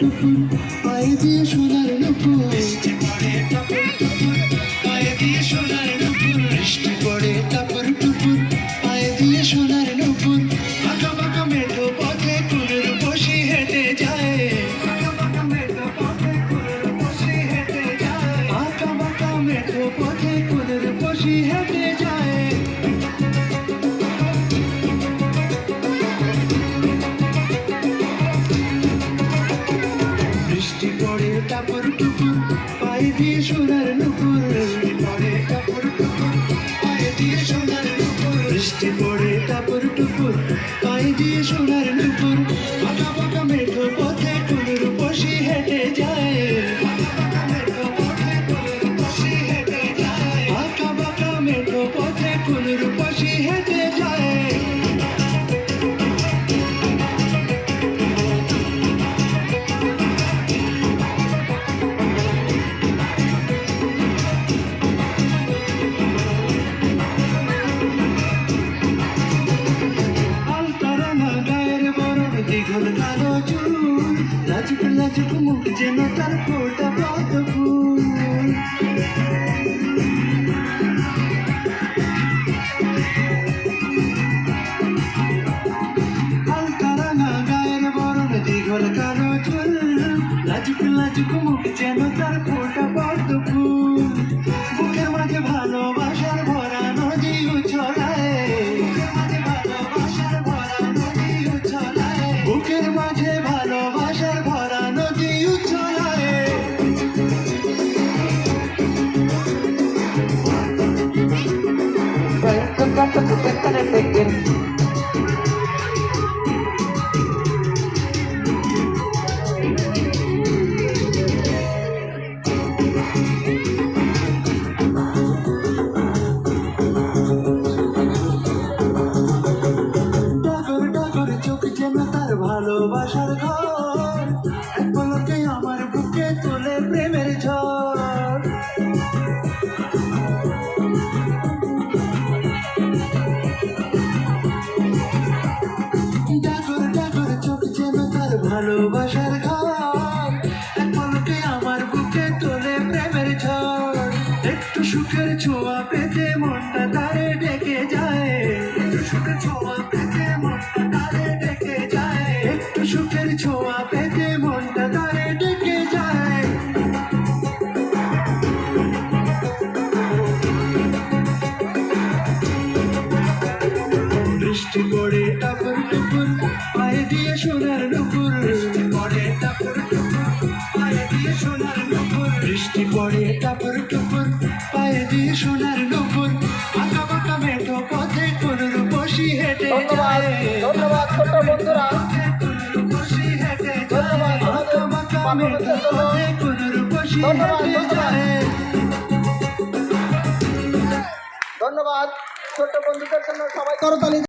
টুপুর পায়ে দিয়ে সোনার নুপুর বৃষ্টি পড়ে টপর টপর পায়ে দিয়ে সোনার নুপুর বৃষ্টি পড়ে টাপুর টুপুর পায়ে দিয়ে সোনার নুপুর আঁকা বাঁকা মেঠো পথে কুলের বসি হেঁটে যায় আঁকা বাঁকা মেঠো পথে কুলের বসি হেঁটে যায় আঁকা বাঁকা মেঠো পথে কোলের বসি হেঁটে যায় বৃষ্টি পড়ে টাপুর টুপুর পায়ে দিয়ে সোনার নুপুর বৃষ্টি পড়ে টপর টপর পায়ে দিয়ে সোনার নুপুর বৃষ্টি পড়ে টাপুর টুপুর পায়ে দিয়ে সোনার নুপুর আঁকা বাঁকা মেঠো পথে কোলের বসি হেঁটে যায় আঁকা বাঁকা মেঠো পথে কুলের বসি হেঁটে যায় আঁকা বাঁকা মেঠো পথে কোলের বসি হেঁটে যায় আলতারানা গায়ের বরণ দীঘল কালো চুল লাজুক লাজুক মুখ যেন তার ফোটা পদ্ম ফুল আলতারানা গায়ের বরণ দীঘল কালো চুল লাজুক লাজুক মুখ যেন তার ফোটা পদ্ম ফুল বুকের মাঝে ভালোবাসার ভরা নদী উছলায় বুকের মাঝে ভালোবাসার ভরা নদী উছলায় ডাগর ডাগর চোখ যেন তার ভালোবাসার ঘর এক পলকে আমার বুকে তোলে প্রেমের ঝড় ডাগর ডাগর চোখ যেন তার ভালোবাসার ঘর এক পলকে আমার বুকে তোলে প্রেমের ঝড় একটু সুখের ছোঁয়া পেতে মনটা তারে ডেকে যায় একটু সুখে ছোঁয়া পেতে মনটা তারে ডেকে যায় একটু সুখের ছোঁয়া পেতে মনটা তারে ডেকে যায় বৃষ্টি পড়ে টাপুর টুপুর পায়ে দিয়ে সোনার নুপুর বৃষ্টি পড়ে টপর টপর পায়ে দিয়ে সোনার নুপুর বৃষ্টি পড়ে টাপুর টুপুর পায়ে দিয়ে সোনার নুপুর আঁকা বাঁকা মেঠো পথে কোলের বসি হেঁটে যায় ধন্যবাদ ছোট্ট বন্ধুরা। কোলের বসি হেঁটে যায় ধন্যবাদ। আঁকা বাঁকা মেঠো পথে কোলের বসি হেঁটে যায় ধন্যবাদ ছোট্ট বন্ধুদের জন্য সবাই করতালি।